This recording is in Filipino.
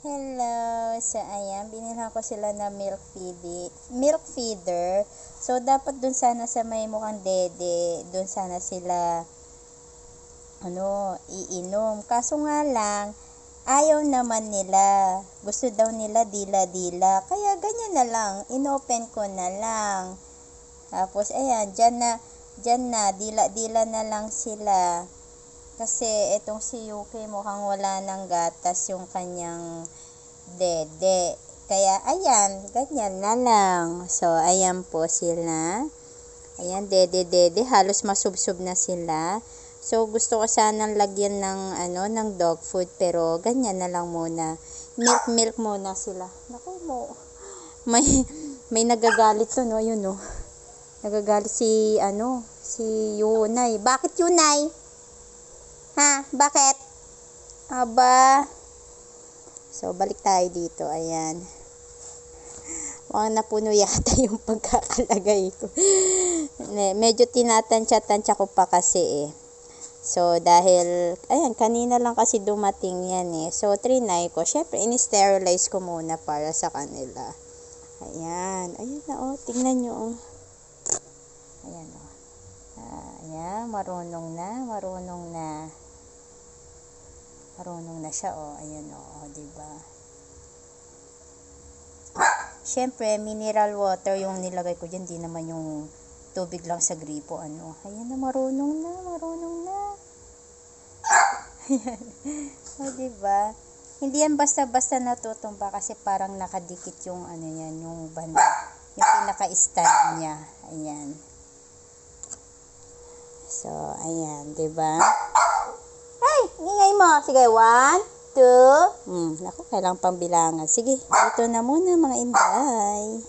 Hello! So, ayan, binilhan ko sila na milk feeder. So, dapat dun sana sa may mukhang dede, dun sana sila, iinom. Kaso nga lang, ayaw naman nila. Gusto daw nila dila-dila. Kaya, ganyan na lang. Inopen ko na lang. Tapos, ayan, dyan na, dila-dila na lang sila. Kasi itong si Yuki mukhang wala ng gatas yung kanyang dede. Kaya ayan, ganyan na lang. So ayan po sila. Ayan, dede, halos masubsob na sila. So gusto ko sanang lagyan ng dog food, pero ganyan na lang muna. Milk muna sila. Naku mo. May nagagalit to, no, yun, no. Nagagalit si Yunay. Bakit Yunay? Ha? Bakit? Aba. So, balik tayo dito. Ayan. Mukhang napuno yata yung pagkakalagay ko. Medyo tinatansya-tansya ko pa kasi eh. So, dahil, ayan, kanina lang kasi dumating yan eh. So, trinay ko. Syempre, in-sterilize ko muna para sa kanila. Ayan. Ayan na, oh. Tingnan nyo, oh. Ayan, oh. Ayan, marunong na siya, oh. Ayan, oh, diba? Syempre, mineral water yung nilagay ko dyan, di naman yung tubig lang sa gripo, Ayan na, marunong na. Ayan. O, diba? Hindi yan basta-basta natutumba kasi parang nakadikit yung yan, yung banda, yung pinaka-stand niya. Ayan. So, ayan, diba? Hey, ingay mo. Sige, 1, 2. Naku, kailangan pang bilangan. Sige, ito na muna mga inday.